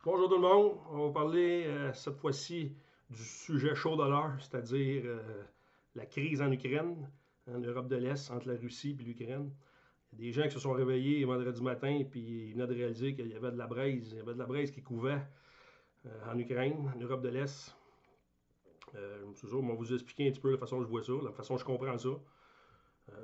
Bonjour tout le monde, on va parler cette fois-ci du sujet chaud de l'heure, c'est-à-dire la crise en Ukraine, en Europe de l'Est, entre la Russie et l'Ukraine. Il y a des gens qui se sont réveillés vendredi matin puis ils venaient de réaliser qu'il y avait de la braise, il y avait de la braise qui couvait en Ukraine, en Europe de l'Est. Toujours, on va vous expliquer un petit peu la façon dont je vois ça, la façon dont je comprends ça.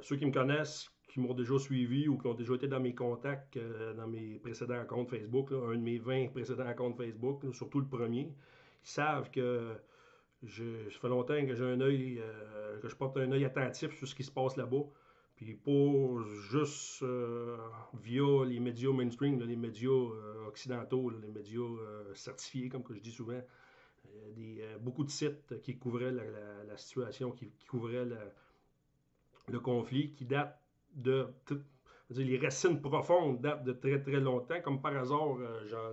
Ceux qui me connaissent, qui m'ont déjà suivi ou qui ont déjà été dans mes contacts, dans mes précédents comptes Facebook, là, un de mes 20 précédents comptes Facebook, là, surtout le premier, ils savent que ça fait longtemps que j'ai un œil, que je porte un œil attentif sur ce qui se passe là-bas. Puis pas juste via les médias mainstream, là, les médias occidentaux, là, les médias certifiés, comme que je dis souvent. Beaucoup de sites qui couvraient la situation, qui couvraient le conflit qui date de. Les racines profondes datent de très très longtemps. Comme par hasard,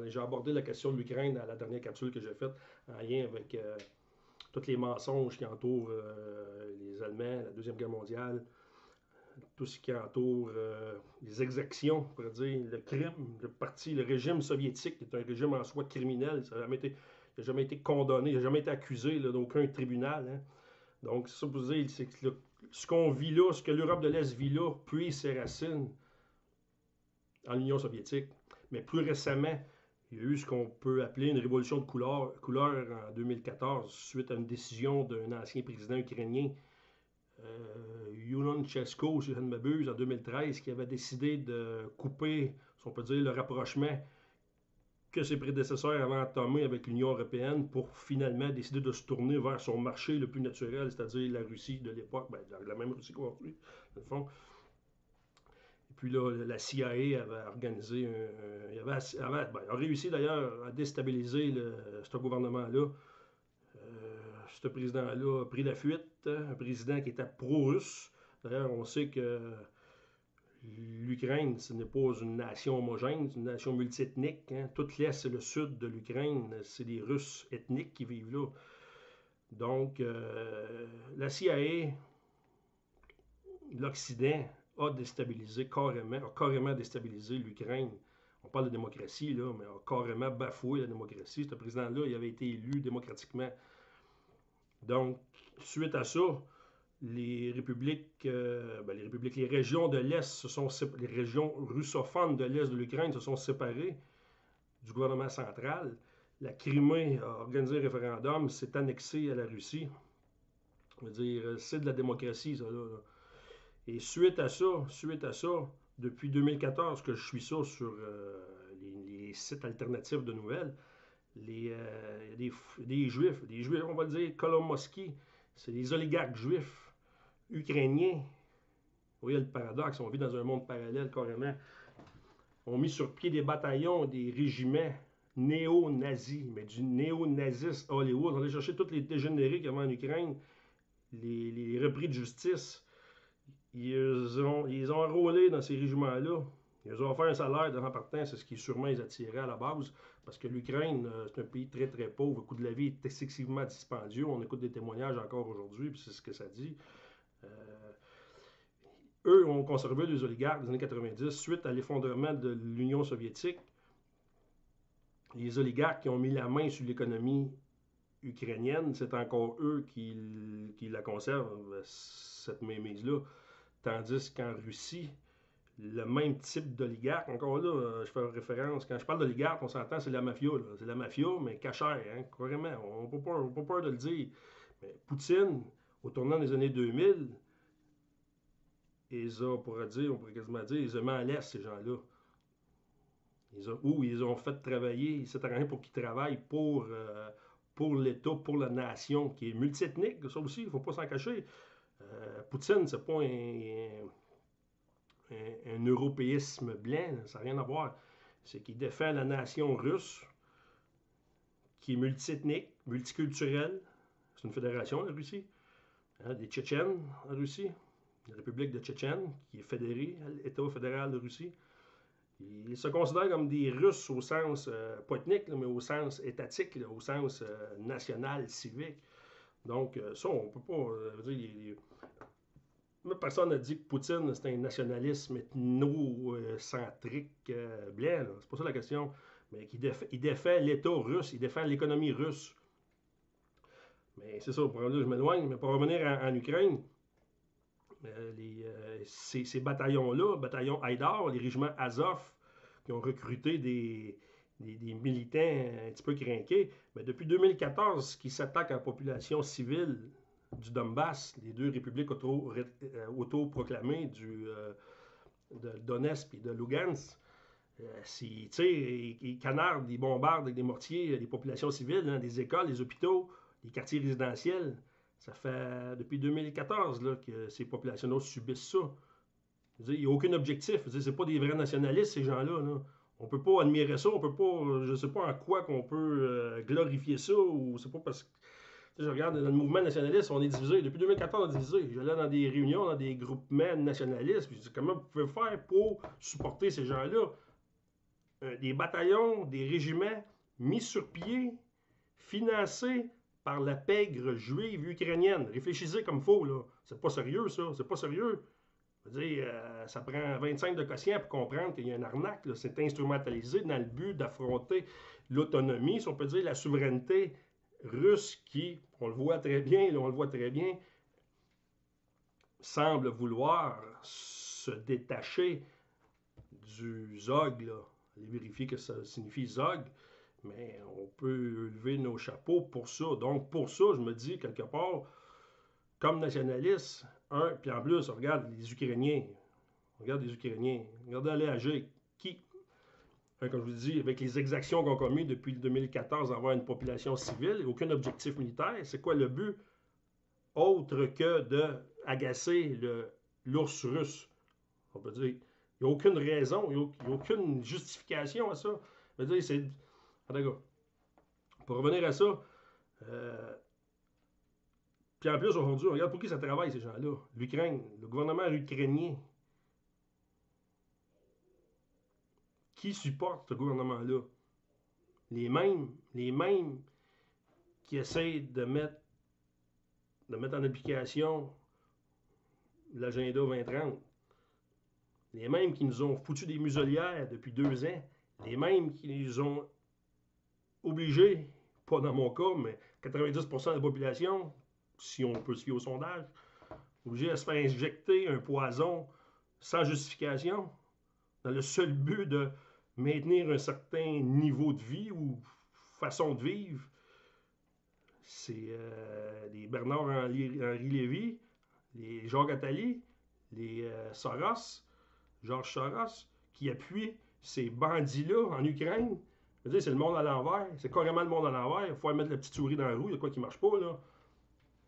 j'ai abordé la question de l'Ukraine dans la dernière capsule que j'ai faite en lien avec tous les mensonges qui entourent les Allemands, la Deuxième Guerre mondiale, tout ce qui entoure les exactions, on pourrait dire, le crime, le régime soviétique, qui est un régime en soi criminel. Ça n'a jamais été condamné, il n'a jamais été accusé d'aucun tribunal. Hein. Donc, ça pour dire, c'est que ce qu'on vit là, ce que l'Europe de l'Est vit là, puis ses racines en Union soviétique. Mais plus récemment, il y a eu ce qu'on peut appeler une révolution de couleur en 2014, suite à une décision d'un ancien président ukrainien, Yushchenko, si je ne m'abuse, en 2013, qui avait décidé de couper, si on peut dire, le rapprochement que ses prédécesseurs avaient entamé avec l'Union européenne pour finalement décider de se tourner vers son marché le plus naturel, c'est-à-dire la Russie de l'époque, ben, la même Russie qu'aujourd'hui, dans le fond. Et puis là, la CIA avait organisé a réussi d'ailleurs à déstabiliser ce gouvernement-là. Ce président-là a pris la fuite, un président qui était pro-russe. D'ailleurs, on sait que l'Ukraine, ce n'est pas une nation homogène, c'est une nation multiethnique. Hein. Tout l'Est et le sud de l'Ukraine, c'est des Russes ethniques qui vivent là. Donc, la CIA, l'Occident a carrément déstabilisé l'Ukraine. On parle de démocratie, là, mais a carrément bafoué la démocratie. Ce président-là, il avait été élu démocratiquement. Donc, suite à ça, les régions de l'Est, les régions russophones de l'Est de l'Ukraine se sont séparées du gouvernement central. La Crimée a organisé un référendum, s'est annexée à la Russie. Je veux dire, c'est de la démocratie, ça, là. Et suite à ça, depuis 2014 que je suis ça sur les sites alternatifs de nouvelles, des juifs, on va le dire, Kolomoski, c'est des oligarques juifs ukrainiens. Vous voyez le paradoxe, on vit dans un monde parallèle carrément. On mis sur pied des bataillons, des régiments néo-nazis, mais du néo-nazisme Hollywood. On allait chercher tous les dégénérés qu'il y avait en Ukraine, les repris de justice. Ils ont enrôlé dans ces régiments-là. Ils ont offert un salaire de partant, c'est ce qui sûrement les attirait à la base, parce que l'Ukraine, c'est un pays très très pauvre, le coût de la vie est excessivement dispendieux. On écoute des témoignages encore aujourd'hui, puis c'est ce que ça dit. Euh, Eux ont conservé les oligarques des années 90 suite à l'effondrement de l'Union soviétique. Les oligarques qui ont mis la main sur l'économie ukrainienne, c'est encore eux qui la conservent, cette mainmise-là. Tandis qu'en Russie, le même type d'oligarque, encore là, je fais référence, quand je parle d'oligarque, on s'entend, c'est la mafia. C'est la mafia, mais cachère, hein, carrément. On n'a pas peur de le dire. Mais Poutine, au tournant des années 2000, on pourrait quasiment dire, ils ont mis en laisse, ces gens-là. Ils ont fait travailler, c'est rien pour qu'ils travaillent pour l'État, pour la nation, qui est multiethnique, ça aussi, il ne faut pas s'en cacher. Poutine, c'est pas un européisme blanc, ça n'a rien à voir. C'est qu'il défend la nation russe, qui est multiethnique, multiculturelle. C'est une fédération, la Russie. Hein, des Tchétchènes en Russie, la République de Tchétchène, qui est fédérée à l'État fédéral de Russie. Ils se considèrent comme des Russes au sens, pas ethnique, là, mais au sens étatique, là, au sens national, civique. Donc, ça, on peut pas dire. Personne n'a dit que Poutine, c'est un nationalisme ethnocentrique blanc. C'est pas ça la question. mais il défait l'État russe, il défend l'économie russe. Mais c'est ça, pour là, je m'éloigne, mais pour revenir en Ukraine, ces bataillons-là, bataillon Haïdar, les régiments Azov, qui ont recruté des militants un petit peu crinqués, mais depuis 2014, qui s'attaquent à la population civile du Donbass, les deux républiques autoproclamées de Donetsk et de Lugansk, ils canardent, ils bombardent avec des mortiers les populations civiles, hein, des écoles, les hôpitaux, les quartiers résidentiels. Ça fait depuis 2014 là, que ces populations-là subissent ça. Il n'y a aucun objectif. Ce n'est pas des vrais nationalistes, ces gens-là. Là. On ne peut pas admirer ça. On peut pas, je ne sais pas en quoi qu'on peut glorifier ça. Ou c'est pas parce que. Je regarde dans le mouvement nationaliste, on est divisé. Depuis 2014, on est divisé. J'allais dans des réunions, dans des groupements nationalistes. Puis je dis, comment vous pouvez faire pour supporter ces gens-là? Des bataillons, des régiments mis sur pied, financés par la pègre juive ukrainienne. Réfléchissez comme il faut, là. C'est pas sérieux, ça. C'est pas sérieux. Je veux dire, ça prend 25 de quotient pour comprendre qu'il y a une arnaque. C'est instrumentalisé dans le but d'affronter l'autonomie, si on peut dire, la souveraineté russe qui, on le voit très bien, là, on le voit très bien, semble vouloir se détacher du ZOG, là. Allez vérifier que ça signifie ZOG, mais on peut lever nos chapeaux pour ça. Donc, pour ça, je me dis, quelque part, comme nationaliste, puis en plus, on regarde les Ukrainiens. Regardez aller agir. Qui, comme je vous dis, avec les exactions qu'on a commises depuis 2014 envers une population civile, aucun objectif militaire, c'est quoi le but autre que d'agacer l'ours russe? On peut dire, il n'y a aucune raison, il n'y a aucune justification à ça. Je veux dire, c'est. En tout cas, pour revenir à ça, puis en plus, aujourd'hui, on regarde pour qui ça travaille, ces gens-là. L'Ukraine, le gouvernement ukrainien. Qui supporte ce gouvernement-là? Les mêmes qui essayent de mettre en application l'agenda 2030. Les mêmes qui nous ont foutu des muselières depuis 2 ans. Les mêmes qui nous ont obligés, pas dans mon cas, mais 90% de la population, si on peut se fier au sondage, obligés à se faire injecter un poison sans justification, dans le seul but de maintenir un certain niveau de vie ou façon de vivre. C'est les Bernard-Henri Lévy, les Jacques Attali, les Georges Soros, qui appuient ces bandits-là en Ukraine. Je veux dire, c'est le monde à l'envers. C'est carrément le monde à l'envers. Il faut mettre la petite souris dans la roue. Il y a quoi qui ne marche pas, là.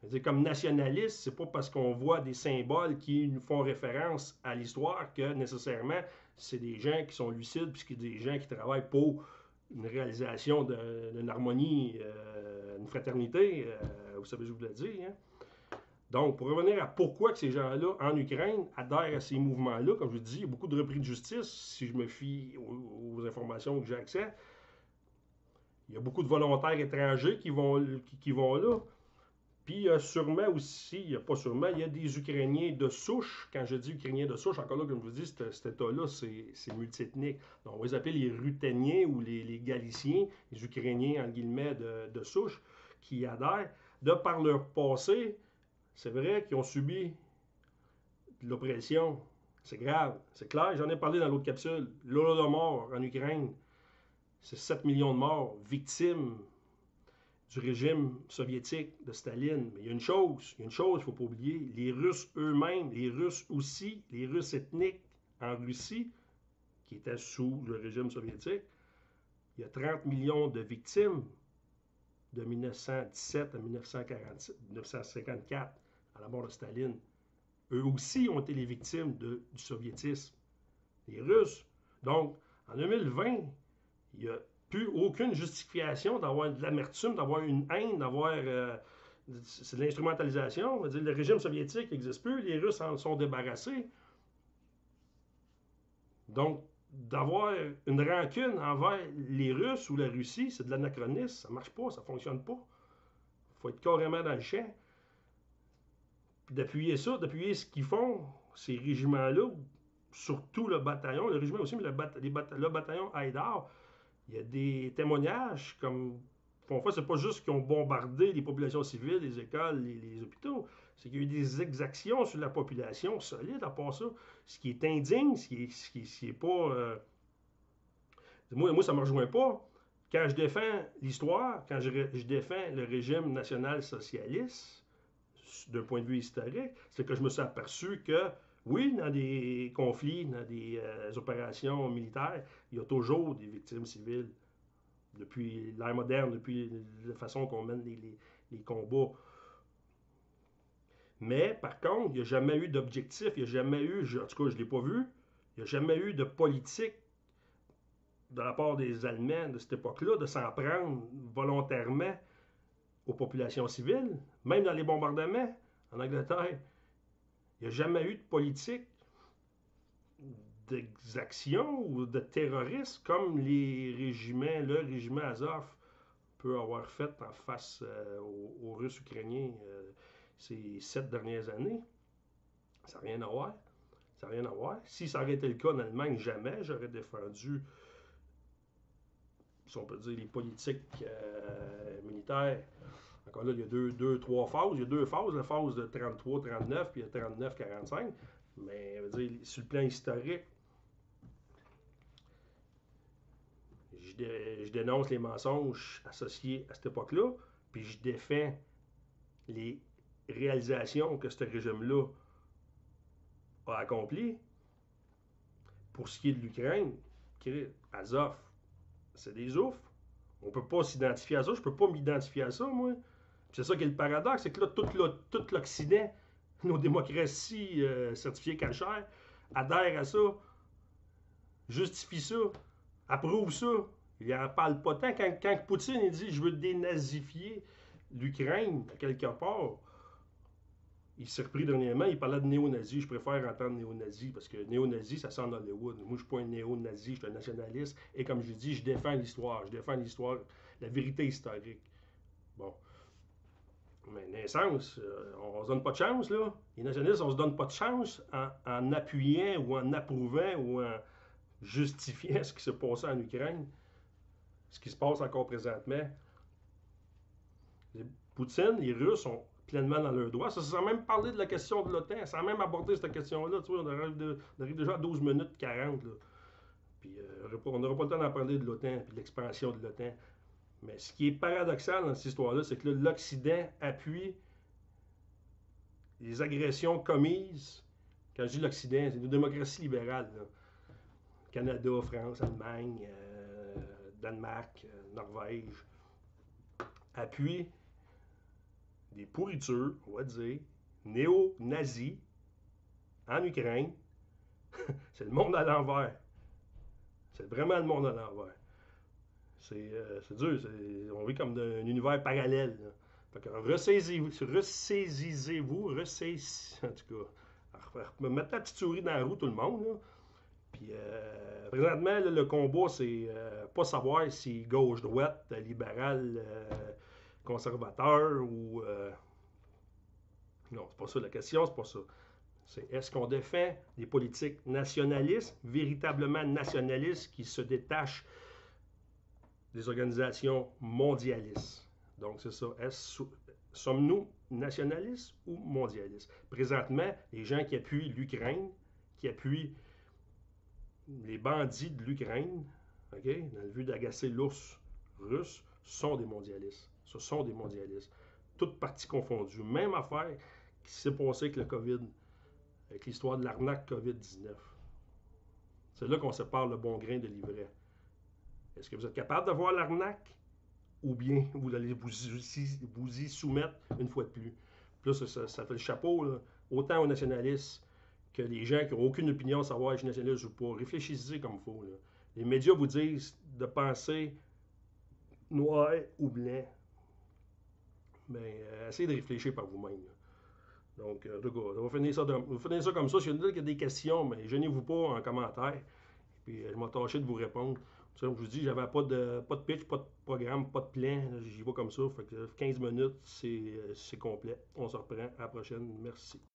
Je veux dire, comme nationaliste, c'est pas parce qu'on voit des symboles qui nous font référence à l'histoire que nécessairement c'est des gens qui sont lucides puis des gens qui travaillent pour une réalisation d'une harmonie, une fraternité. Vous savez, je vous l'ai dit. Hein? Donc, pour revenir à pourquoi que ces gens-là, en Ukraine, adhèrent à ces mouvements-là, comme je vous dis, il y a beaucoup de repris de justice, si je me fie aux informations que j'ai accès. Il y a beaucoup de volontaires étrangers qui vont là. Puis il y a sûrement aussi, il y a pas sûrement, il y a des Ukrainiens de souche. Quand je dis Ukrainiens de souche, encore là, comme je vous dis, cet État-là, c'est multiethnique. Donc, on va les appeler les Ruténiens ou les Galiciens, les Ukrainiens, en guillemets, de souche, qui adhèrent. De par leur passé, c'est vrai qu'ils ont subi de l'oppression. C'est grave, c'est clair. J'en ai parlé dans l'autre capsule. L'Holodomor en Ukraine, c'est 7 millions de morts, victimes du régime soviétique de Staline. Mais il y a une chose, il ne faut pas oublier, les Russes eux-mêmes, les Russes aussi, les Russes ethniques en Russie, qui étaient sous le régime soviétique, il y a 30 millions de victimes de 1917 à 1954, à la mort de Staline. Eux aussi ont été les victimes du soviétisme. Les Russes. Donc, en 2020, il y a plus aucune justification d'avoir de l'amertume, d'avoir une haine, d'avoir. C'est de l'instrumentalisation. On va dire, le régime soviétique n'existe plus, les Russes en sont débarrassés. Donc, d'avoir une rancune envers les Russes ou la Russie, c'est de l'anachronisme, ça ne marche pas, ça ne fonctionne pas. Il faut être carrément dans le champ. Puis d'appuyer ça, d'appuyer ce qu'ils font, ces régiments-là, surtout le bataillon, le régiment aussi, mais le bataillon Haïdar, Il y a des témoignages comme. Parfois, c'est pas juste qu'ils ont bombardé les populations civiles, les écoles, les hôpitaux. C'est qu'il y a eu des exactions sur la population solide à part ça. Ce qui est indigne, ce qui est pas. Moi, ça ne me rejoint pas. Quand je défends l'histoire, quand je défends le régime national socialiste, d'un point de vue historique, c'est que je me suis aperçu que, oui, dans des conflits, dans des opérations militaires, il y a toujours des victimes civiles. Depuis l'ère moderne, depuis la façon qu'on mène les combats. Mais, par contre, il n'y a jamais eu d'objectif, il n'y a jamais eu, en tout cas, je ne l'ai pas vu, il n'y a jamais eu de politique de la part des Allemands de cette époque-là de s'en prendre volontairement aux populations civiles, même dans les bombardements en Angleterre. Il n'y a jamais eu de politique d'exaction ou de terrorisme comme le régiment Azov peut avoir fait en face aux Russes ukrainiens ces 7 dernières années. Ça n'a rien à voir. Ça n'a rien à voir. Si ça aurait été le cas en Allemagne, jamais j'aurais défendu, si on peut dire, les politiques militaires. Encore là, il y a trois phases. Il y a deux phases, la phase de 33-39 puis il y a 39-45. Mais je veux dire, sur le plan historique, je dénonce les mensonges associés à cette époque-là, puis je défends les réalisations que ce régime-là a accomplies. Pour ce qui est de l'Ukraine, Azov, c'est des oufs. On ne peut pas s'identifier à ça. Je ne peux pas m'identifier à ça, moi. C'est ça qui est le paradoxe, c'est que là, tout l'Occident, nos démocraties certifiées cachères, adhèrent à ça, justifient ça, approuvent ça. Il n'en parle pas tant. Quand Poutine il dit « je veux dénazifier l'Ukraine » quelque part, il s'est repris dernièrement, il parlait de néo-nazi. Je préfère entendre néo-nazi parce que néo-nazi, ça sent Hollywood. Moi, je ne suis pas un néo-nazi, je suis un nationaliste. Et comme je dis, je défends l'histoire. Je défends l'histoire, la vérité historique. Bon. Mais naissance, on ne se donne pas de chance, là. Les nationalistes, on ne se donne pas de chance en appuyant ou en approuvant ou en justifiant ce qui s'est passé en Ukraine, ce qui se passe encore présentement. Poutine, les Russes sont pleinement dans leurs droits. Ça, sans même parler de la question de l'OTAN, sans même aborder cette question-là. Tu vois, on arrive déjà à 12 minutes 40. Là. Puis on n'aura pas le temps d'en parler de l'OTAN et de l'expansion de l'OTAN. Mais ce qui est paradoxal dans cette histoire-là, c'est que l'Occident appuie les agressions commises. Quand je dis l'Occident, c'est une démocratie libérale. Là. Canada, France, Allemagne, Danemark, Norvège, appuient des pourritures, on va dire, néo-nazis en Ukraine. C'est le monde à l'envers. C'est vraiment le monde à l'envers. C'est dur. On vit comme d'un univers parallèle. Là. Fait que ressaisissez-vous, en tout cas. Mettez la petite souris dans la roue, tout le monde. Là. Puis, présentement, là, le combat, c'est pas savoir si gauche-droite, libéral, conservateur ou. Non, c'est pas ça la question, c'est pas ça. C'est est-ce qu'on défend des politiques nationalistes, véritablement nationalistes, qui se détachent des organisations mondialistes. Donc, c'est ça. Sommes-nous nationalistes ou mondialistes? Présentement, les gens qui appuient l'Ukraine, qui appuient les bandits de l'Ukraine, okay, dans le but d'agacer l'ours russe, sont des mondialistes. Ce sont des mondialistes. Toutes parties confondues. Même affaire qui s'est passée avec le COVID, avec l'histoire de l'arnaque COVID-19. C'est là qu'on sépare le bon grain de l'ivraie. Est-ce que vous êtes capable de voir l'arnaque ou bien vous allez vous y soumettre une fois de plus? Puis là, ça fait le chapeau, là, autant aux nationalistes que les gens qui n'ont aucune opinion à savoir si je suis nationaliste ou pas. Réfléchissez comme il faut. Là. Les médias vous disent de penser noir ou blanc. Mais essayez de réfléchir par vous-même. Là. Donc, on va finir ça comme ça. Si il y a des questions, mais gênez-vous pas en commentaire. Puis je m'ai tâché de vous répondre. Comme je vous dis, j'avais pas de pitch, pas de programme, pas de plan. J'y vais comme ça. Fait que 15 minutes, c'est complet. On se reprend à la prochaine. Merci.